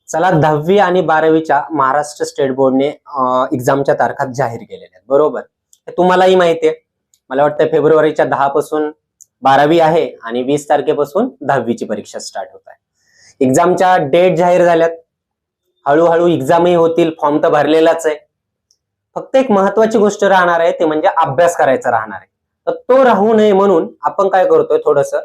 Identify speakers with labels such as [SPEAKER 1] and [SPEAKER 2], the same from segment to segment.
[SPEAKER 1] चला 10वी आणि 12वीच्या महाराष्ट्र स्टेट बोर्डने एक्झामच्या तारखा जाहीर केलेल्या आहेत, बरोबर. हे तुम्हालाही माहिती आहे. मला वाटतं फेब्रुवारीच्या 10 पासून 12वी आहे आणि 20 तारखेपासून 10वीची परीक्षा स्टार्ट होत आहे. एक्झामच्या डेट जाहीर झाल्यात. हळूहळू एक्झामही होतील. फॉर्म तर भरलेलाच आहे. फक्त एक महत्वाची गोष्ट राहणार आहे, ते म्हणजे अभ्यास करायचा राहणार आहे. तर तो राहू नये म्हणून आपण काय करतोय, थोडंसं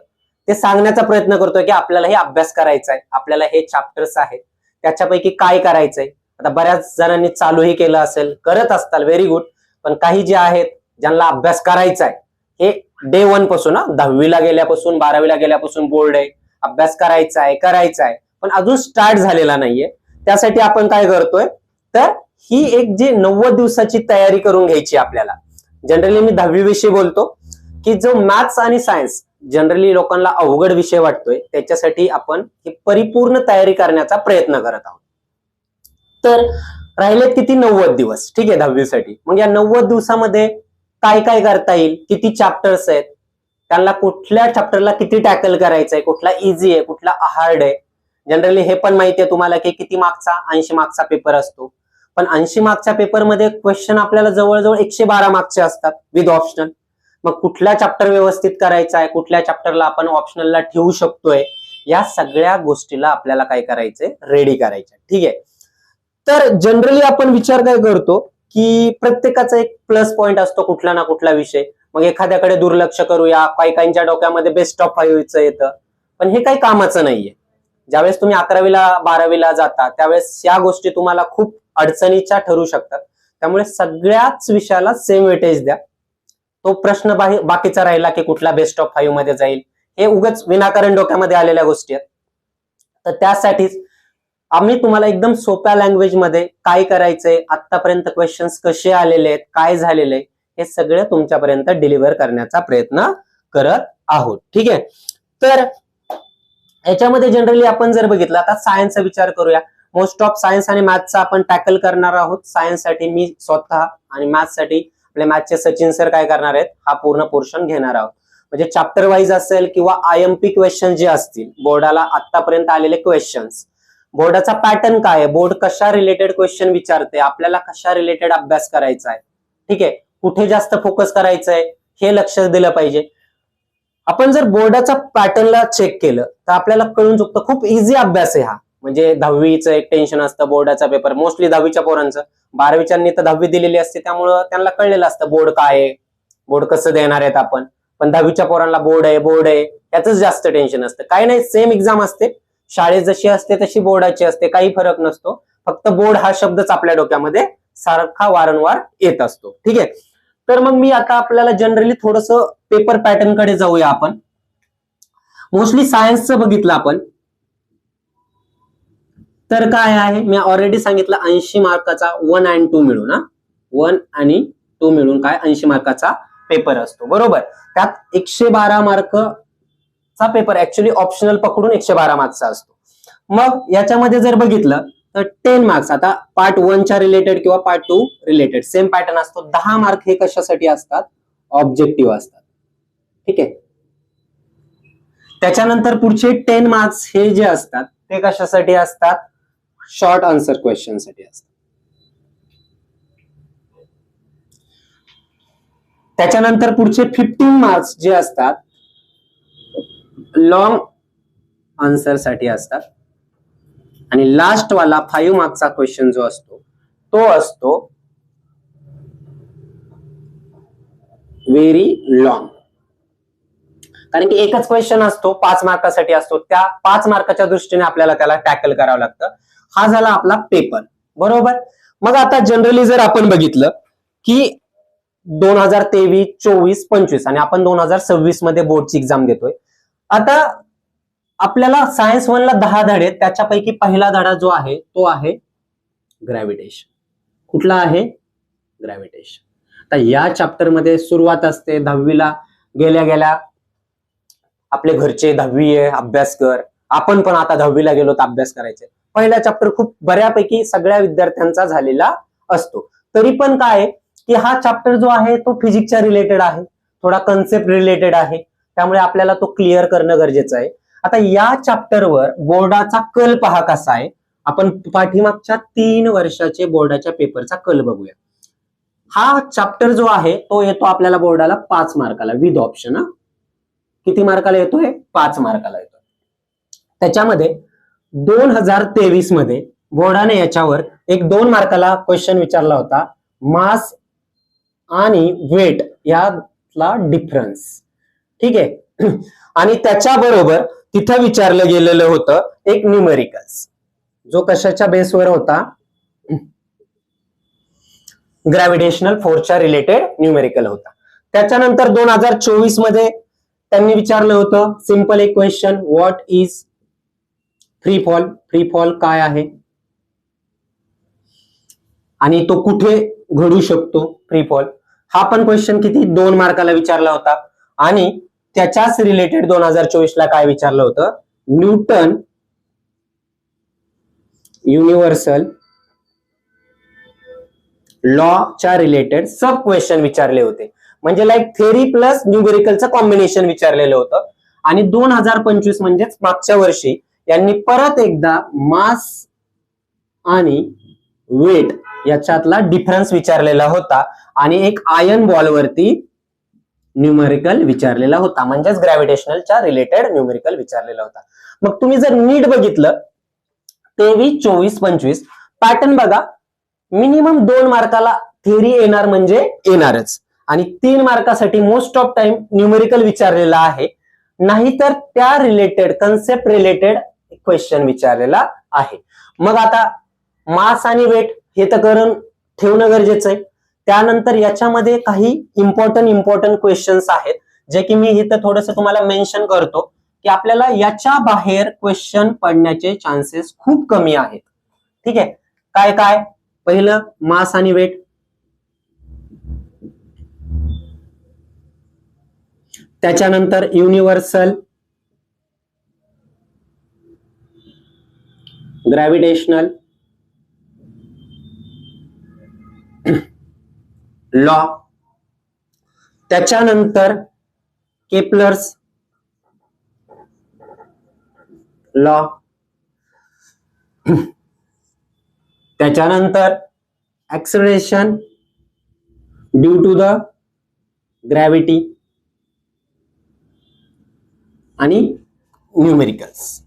[SPEAKER 1] ते सांगण्याचा प्रयत्न करतोय की आपल्याला हे अभ्यास करायचा आहे, आपल्याला हे चॅप्टर्स आहेत त्याच्यापैकी काय करायचंय. आता बऱ्याच जणांनी चालूही केलं असेल, करत असताल, व्हेरी गुड. पण काही जे आहेत ज्यांना अभ्यास करायचा आहे, हे डे 1 पासून 10वीला गेल्यापासून 12वीला गेल्यापासून बोर्ड आहे, अभ्यास करायचा आहे, पण अजून स्टार्ट झालेला नाहीये. त्यासाठी आपण काय करतोय, तर ही एक जी 90 दिवसाची तयारी करून घ्यायची आपल्याला. जनरली मी 10वी विषयी बोलतो की जो मॅथ्स आणि सायन्स जनरली लोकांना अवघड विषय वाटतोय, त्याच्यासाठी आपण ही परिपूर्ण तयारी करण्याचा प्रयत्न करत आहोत. तर राहिलेत किती, 90 दिवस. ठीक आहे, 10वी साठी. मग या 90 दिवसामध्ये काय काय करता येईल, किती चॅप्टर्स आहेत, त्यांना कुठल्या चॅप्टरला किती टॅकल करायचंय, कुठला इझी आहे, कुठला हार्ड आहे. जनरली हे पण माहिती आहे तुम्हाला की किती मार्क्सचा, 80 मार्क्सचा पेपर असतो. पण 80 मार्क्सच्या पेपरमध्ये क्वेश्चन आपल्याला जवळजवळ 112 मार्क्सचे असतात विथ ऑप्शनल. मग कुठला चॅप्टर व्यवस्थित करायचा आहे, कुठल्या चॅप्टरला आपण ऑप्शनलला ठेवू शकतोय, या सगळ्या गोष्टीला आपल्याला काय करायचंय, रेडी करायचंय. ठीक आहे. तर जनरली आपण विचार काय करतो की प्रत्येकाचा एक प्लस पॉइंट असतो कुठला ना कुठला विषय. मग एखाद्याकडे दुर्लक्ष करूया, काहींच्या डोक्यामध्ये बेस्ट ऑफ 5 येतं, पण हे काही कामाचं नाहीये. ज्यावेळेस तुम्ही 11वीला 12वीला जाता त्यावेळेस या गोष्टी तुम्हाला खूप अडचणीच्या ठरू शकतात. त्यामुळे सगळ्याच विषयाला सेम वेटेज द्या. तो प्रश्न बाकीचा राहिला की कुठला बेस्ट ऑफ 5 मध्ये जाईल, हे उगाच विनाकारण डोक्यामध्ये आलेल्या गोष्टी आहेत. तर त्यासाठीच आम्ही तुम्हाला एकदम सोप्या लँग्वेज मध्ये काय करायचंय, आतापर्यंत क्वेश्चन्स कसे आलेले आहेत, काय झालेले आहे, हे सगळं तुमच्यापर्यंत डिलिव्हर करण्याचा प्रयत्न करत आहोत. ठीक आहे. तर याच्यामध्ये जनरली आपण जर बघितलं, आता सायन्सचा विचार करूया. मोस्ट ऑफ सायन्स आणि मॅथ्सचा आपण टॅकल करणार आहोत. सायन्स साठी मी स्वतः आणि मॅथ्स साठी आपले मॅथ्सचे सचिन सर काय करणार आहेत, हा पूर्ण पोर्शन घेणार आहोत. म्हणजे चॅप्टर वाईज असेल किंवा IMP क्वेश्चन जे असतील, बोर्डाला आतापर्यंत आलेले क्वेश्चन्स, बोर्डाचा पॅटर्न काय आहे, बोर्ड कशा रिलेटेड क्वेश्चन विचारते, आपल्याला कशा रिलेटेड अभ्यास करायचा आहे. ठीक आहे. कुठे जास्त फोकस करायचं आहे हे लक्ष दिलं पाहिजे. आपण जर बोर्डाचा पॅटर्नला चेक केलं तर आपल्याला कळून चुकतं, खूप इझी अभ्यास आहे हा. म्हणजे 10वीचं एक टेन्शन असतं, बोर्डाचा पेपर मोस्टली 10वीच्या पोरांचं. 12वीच्यांनी तर 10वी दिलेली असते, त्यामुळं त्यांना कळलेलं असतं बोर्ड काय आहे, बोर्ड कसं देणार आहेत आपण. पण 10वीच्या पोरांना बोर्ड आहे याच जास्त टेन्शन असतं. काही नाही, सेम एक्झाम असते, शाळेत जशी असते तशी बोर्डाची असते, काही फरक नसतो. फक्त बोर्ड हा शब्दच आपल्या डोक्यामध्ये सारखा वारंवार येत असतो. ठीक आहे. तर मग मी आता आपल्याला जनरली थोडंसं पेपर पॅटर्न कडे जाऊया आपण. मोस्टली सायन्सचं बघितलं आपण तर काय आहे, मी ऑलरेडी सांगितलं 80 मार्काचा 1 आणि 2 मिळून 1 आणि 2 मिळून काय 80 मार्काचा पेपर असतो, बरोबर. त्यात 112 मार्कचा पेपर ऍक्च्युअली ऑप्शनल पकडून 112 मार्क्सचा असतो. मग याच्यामध्ये जर बघितलं तर 10 मार्क्स आता पार्ट 1 च्या रिलेटेड किंवा पार्ट 2 रिलेटेड सेम पॅटर्न असतो. 10 मार्क हे कशासाठी असतात, ऑब्जेक्टिव्ह असतात. ठीक आहे. त्याच्यानंतर पुढचे 10 मार्क्स हे जे असतात ते कशासाठी असतात, शॉर्ट आन्सर क्वेश्चन साठी असतात. त्याच्यानंतर पुढचे 15 मार्क्स जे असतात लॉंग आन्सर साठी असतात. आणि लास्ट वाला 5 मार्क्सचा क्वेश्चन जो असतो तो असतो व्हेरी लॉंग. कारण की एकच क्वेश्चन असतो, 5 मार्कासाठी असतो, त्या 5 मार्काच्या दृष्टीने आपल्याला त्याला टॅकल करावं लागतं. हा झाला आपला पेपर, बरोबर. मग आता जनरली जर आपण बघितलं की 2023, 24, 25 आणि आपण 2026 मध्ये बोर्डची एक्झाम देतोय. आता आपल्याला सायन्स 1 ला 10 धडे, त्याच्यापैकी पहिला धडा जो आहे तो आहे ग्रॅव्हिटेशन. कुठला आहे, ग्रॅव्हिटेशन. आता या चॅप्टर मध्ये सुरुवात असते. 10वीला गेल्या गेल्या आपले घरचे 10वी आहे अभ्यास कर, आपण पण आता 10वीला गेलो तर अभ्यास करायचे. पहिला चॅप्टर खूप बऱ्यापैकी सगळ्या विद्यार्थ्यांचा झालेला असतो. तरी पण काय की हा चॅप्टर जो आहे तो फिजिक्सच्या रिलेटेड आहे, थोडा कन्सेप्ट रिलेटेड आहे, त्यामुळे आपल्याला तो क्लिअर करणं गरजेचं आहे. आता या चॅप्टरवर बोर्डाचा कल पहा कसा आहे. आपण पाठीमागच्या 3 वर्षाचे बोर्डाच्या पेपरचा कल बघूया. हा चॅप्टर जो आहे तो येतो आपल्याला बोर्डाला 5 मार्काला विथ ऑप्शन. किती मार्काला येतोय? 5 मार्काला येतो. त्याच्यामध्ये 2023 मध्ये बोर्डाने याच्यावर एक 2 मार्काला क्वेश्चन विचारला होता, मास आणि वेट यातला डिफरन्स. ठीक आहे. आणि त्याच्याबरोबर तिथं विचारलं गेलेलं होतं एक न्यूमेरिकल्स, जो कशाच्या बेसवर होता? ग्रॅव्हिटेशनल फोर्सच्या रिलेटेड न्यूमेरिकल होता. त्याच्यानंतर 2024 मध्ये त्यांनी विचारलं होतं सिंपल एक question, what is free fall? Free fall काय आहे आणि तो कुठे घडू शकतो फ्री फॉल? हा पण क्वेश्चन किती 2 मार्काला विचारला होता. आणि त्याच्याच रिलेटेड 2024 ला काय विचारलं होतं? न्यूटन युनिव्हर्सल लॉ च्या रिलेटेड सब क्वेश्चन विचारले होते. म्हणजे लाईक थेअरी प्लस न्यूमेरिकलचं कॉम्बिनेशन विचारलेलं होतं. आणि 2025 म्हणजेच मागच्या वर्षी यांनी परत एकदा मास आणि वेट याच्यातला डिफरन्स विचारलेला होता आणि एक आयर्न बॉल वरती न्यूमेरिकल विचारलेला होता, म्हणजेच ग्रॅव्हिटेशनलच्या रिलेटेड न्यूमेरिकल विचारलेला होता. मग तुम्ही जर नीट बघितलं 23, 24, 25 पॅटर्न बघा, मिनिमम 2 मार्काला थेअरी येणार म्हणजे येणारच आणि 3 मार्कासाठी मोस्ट ऑफ टाइम न्यूमेरिकल विचारलेला आहे, नाहीतर त्या रिलेटेड कन्सेप्ट रिलेटेड क्वेश्चन विचारलेला आहे. मग आता मास आणि वेट हे तर करून ठेवणं गरजेचं आहे. त्यानंतर याच्यामध्ये काही इम्पॉर्टंट क्वेश्चन्स आहेत जे की मी इथं थोडंसं तुम्हाला मेन्शन करतो की आपल्याला याच्या बाहेर क्वेश्चन पडण्याचे चान्सेस खूप कमी आहेत. ठीक आहे. काय काय? पहिलं मास आणि वेट, त्याच्यानंतर युनिव्हर्सल ग्रॅव्हिटेशनल लॉ, त्याच्यानंतर केपलर्स लॉ, त्याच्यानंतर acceleration due to the gravity आणि न्यूमेरिकल्स.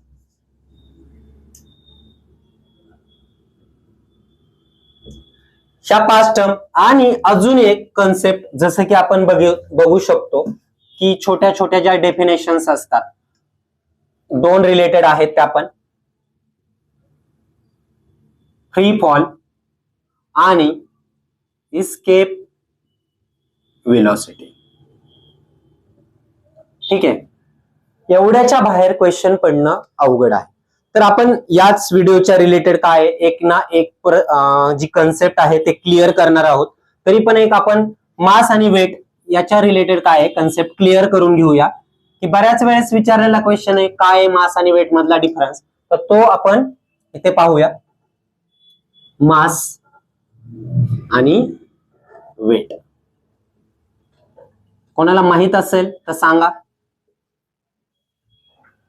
[SPEAKER 1] ह्या 5 टर्म आणि अजून एक कन्सेप्ट जसं की आपण बघू शकतो की छोट्या छोट्या ज्या डेफिनेशन्स असतात 2 रिलेटेड आहेत त्या पण, फ्री फॉल आणि इस्केप वेलोसिटी. ठीक आहे. एवढ्याच्या बाहेर क्वेश्चन पडणं अवघड आहे. तर आपण याच व्हिडिओच्या रिलेटेड काय एक ना एक जी कन्सेप्ट आहे ते क्लिअर करणार आहोत. तरी पण एक आपण मास आणि वेट याच्या रिलेटेड काय कन्सेप्ट क्लिअर करून घेऊया की बऱ्याच वेळेस विचारलेला क्वेश्चन आहे काय मास आणि वेट मधला डिफरन्स, तर तो आपण इथे पाहूया. मास आणि वेट कोणाला माहित असेल तर सांगा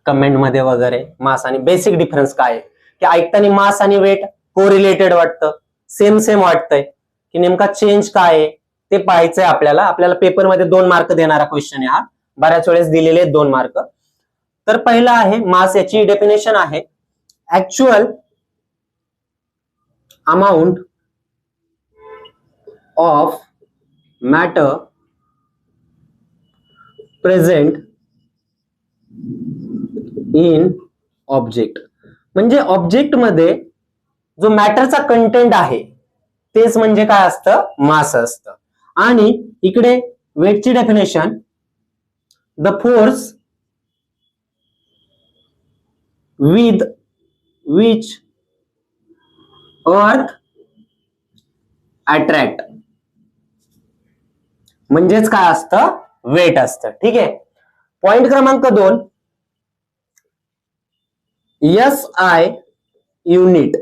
[SPEAKER 1] कमेंट मध्ये वगैरे. मास आणि बेसिक डिफरन्स काय आहे की ऐकताना मास आणि वेट कोरिलेटेड वाटतं, सेम वाटतंय की नेमका चेंज काय आहे ते पाहायचंय आपल्याला. आपल्याला पेपरमध्ये 2 मार्क देणारा क्वेश्चन आहे हा, बऱ्याच वेळेस दिलेले 2 मार्क. तर पहिला आहे मास, याची डेफिनेशन आहे actual amount of matter present in object. म्हणजे ऑब्जेक्ट मध्ये जो मॅटरचा कंटेंट आहे तेच म्हणजे काय असतं? मास असतं. आणि इकडे वेटची definition the force with which earth attract, म्हणजेच काय असतं? वेट असतं. ठीक आहे. पॉइंट क्रमांक 2, SI unit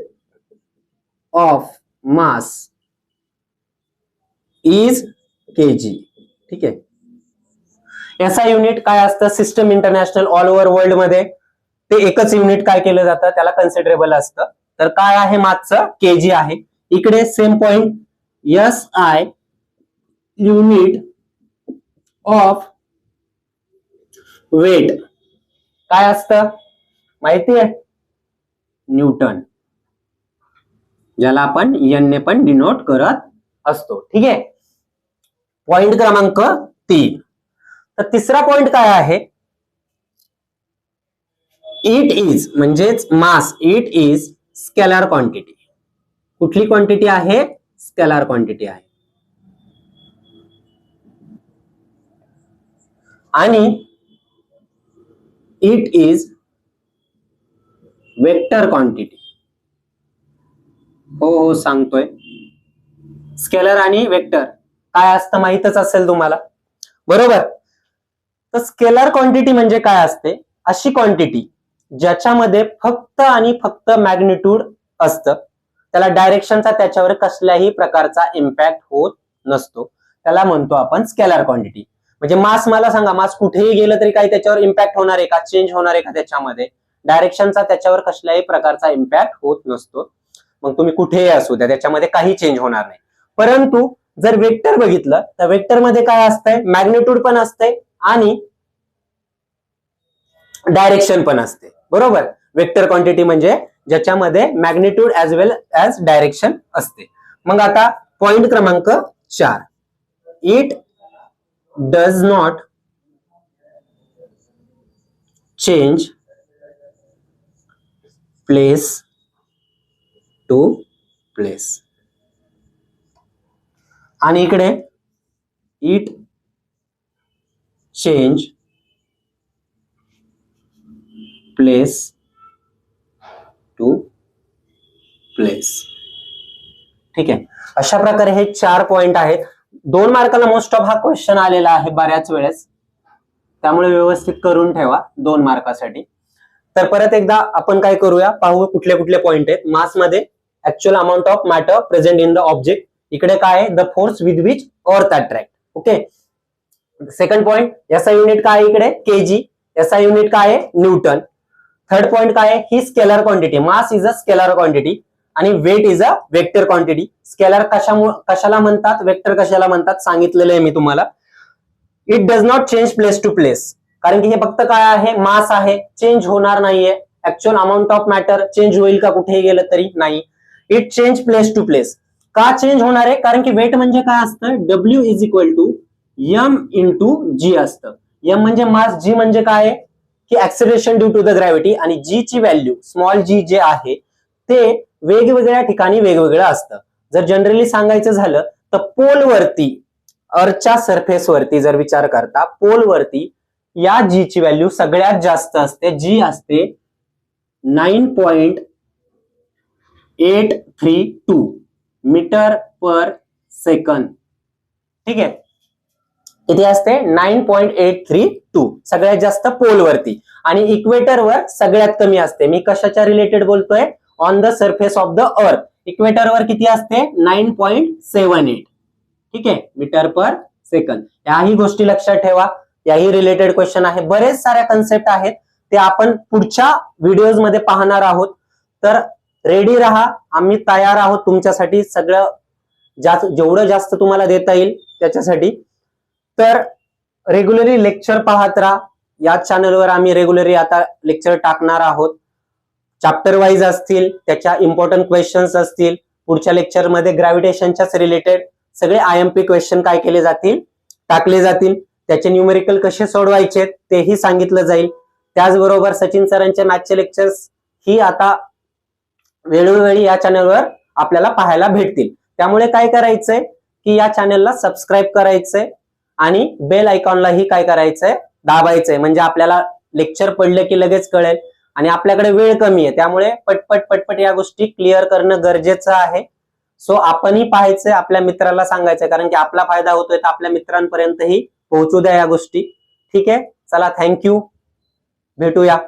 [SPEAKER 1] of mass is kg. ठीक आहे. SI युनिट काय असतं? System international all over world मध्ये ते एकच युनिट काय केलं जातं? त्याला कन्सिडरेबल असतं. तर काय आहे मासचं? केजी आहे. इकडे same point SI unit of weight काय असतं माहिती आहे? न्यूटन, ज्याला आपण एन ने पण डिनोट करत असतो. ठीक आहे. पॉइंट क्रमांक 3. तर तिसरा पॉइंट काय आहे? इट इज म्हणजेच मास, इट इज स्केलर क्वांटिटी. कुठली क्वांटिटी आहे? स्केलर क्वांटिटी आहे. आणि इट इज वेक्टर क्वांटिटी. हो सांगतोय. स्केलर आणि वेक्टर काय असतं माहितच असेल तुम्हाला, बरोबर? तर स्केलर क्वांटिटी म्हणजे काय असते? अशी क्वांटिटी ज्याच्यामध्ये फक्त आणि फक्त मॅग्निट्यूड असतं, त्याला डायरेक्शनचा त्याच्यावर कसल्याही प्रकारचा इम्पॅक्ट होत नसतो, त्याला म्हणतो आपण स्केलर क्वांटिटी. म्हणजे मास, मला सांगा, मास कुठेही गेलं तरी काही त्याच्यावर इम्पॅक्ट होणार आहे का? चेंज होणार आहे का? त्याच्यामध्ये डायरेक्शनचा त्याच्यावर कसल्याही प्रकारचा इम्पॅक्ट होत नसतो. मग तुम्ही कुठेही असू द्या, त्याच्यामध्ये काही चेंज होणार नाही. परंतु जर वेक्टर बघितलं तर वेक्टर मध्ये काय असतंय? मॅग्निट्यूड पण असते आणि डायरेक्शन पण असते, बरोबर? वेक्टर क्वांटिटी म्हणजे ज्याच्यामध्ये magnitude as well as direction असते. मग आता पॉइंट क्रमांक 4. It does not change place to place. आणि इकडे it change place to place. ठीक आहे. अशा प्रकारे हे 4 पॉइंट आहेत. 2 मार्काला मोस्ट ऑफ हा क्वेश्चन आलेला आहे बऱ्याच वेळेस, त्यामुळे व्यवस्थित करून ठेवा 2 मार्कासाठी. तर परत एकदा आपण काय करूया, पाहू कुठले कुठले पॉइंट आहेत. मास मध्ये actual amount of matter present in the object. इकडे काय आहे? The force with which earth attract. Okay. Second point SI unit काय आहे? इकडे केजी. एसआय युनिट काय आहे? न्यूटन. थर्ड पॉइंट काय आहे? ही scalar quantity. Mass is a scalar quantity आणि weight is a vector quantity. Scalar कशाला म्हणतात, वेक्टर कशाला म्हणतात सांगितलेलं आहे मी तुम्हाला. It does not change place to place, कारण की हे फक्त काय आहे? मास आहे, चेंज होणार नाहीये. Actual amount of matter change होईल का कुठेही गेलं तरी? नाही. It change place to place. का चेंज होणार आहे? कारण की वेट म्हणजे काय असतं? W is equal to M into G असतं. M म्हणजे मास, G म्हणजे काय आहे? की acceleration due to the gravity. आणि G ची व्हॅल्यू स्मॉल g जे आहे ते वेगवेगळ्या ठिकाणी वेगवेगळं असतं. जर जनरली सांगायचं झालं तर पोल वरती, अर्थच्या सरफेस वरती जर विचार करता, पोल वरती या G ची व्हॅल्यू सगळ्यात जास्त असते. G असते 9.832 मीटर पर सेकंद. ठीक आहे. किती असते? 9.832 सगळ्यात जास्त पोल वरती. आणि इक्वेटरवर सगळ्यात कमी असते. मी कशाच्या रिलेटेड बोलतोय? On the surface of the earth. इक्वेटरवर किती असते? 9.78. ठीक आहे, मीटर पर सेकंद. याही गोष्टी लक्षात ठेवा. याही रिलेटेड क्वेश्चन आहे. बरेच साऱ्या कन्सेप्ट आहेत, ते आपण पुढच्या व्हिडिओज मध्ये पाहणार आहोत. तर रेडी राहा, आम्ही तयार आहोत तुमच्यासाठी. सगळं जेवढं जास्त तुम्हाला देता येईल त्याच्यासाठी. तर रेग्युलरली लेक्चर पाहत राहा. या चॅनलवर आम्ही रेग्युलरली आता लेक्चर टाकणार आहोत. चॅप्टर वाईज असतील, त्याच्या इम्पॉर्टंट क्वेश्चन्स असतील. पुढच्या लेक्चरमध्ये ग्रॅव्हिटेशनच्याच रिलेटेड सगळे IMP क्वेश्चन काय केले जातील? टाकले जातील. त्याचे न्यूमेरिकल कसे सोडवायचे तेही सांगितलं जाईल. त्याचबरोबर सचिन सरांचे मॅथचे लेक्चर्स ही आता वेळोवेळी या चॅनलवर आपल्याला पाहायला भेटतील. त्यामुळे काय करायचंय की या चॅनलला सबस्क्राईब करायचंय आणि बेल आयकॉनलाही काय करायचंय? दाबायचंय. म्हणजे आपल्याला लेक्चर पडले की लगेच कळेल. आणि आपल्याकडे वेळ कमी आहे, त्यामुळे पटपट या गोष्टी क्लिअर करणं गरजेचं आहे. सो आपणही पाहायचंय, आपल्या मित्राला सांगायचंय, कारण की आपला फायदा होतोय तर आपल्या मित्रांपर्यंतही पोहोचू द्या या गोष्टी. ठीक आहे, चला, थँक्यू, भेटूया.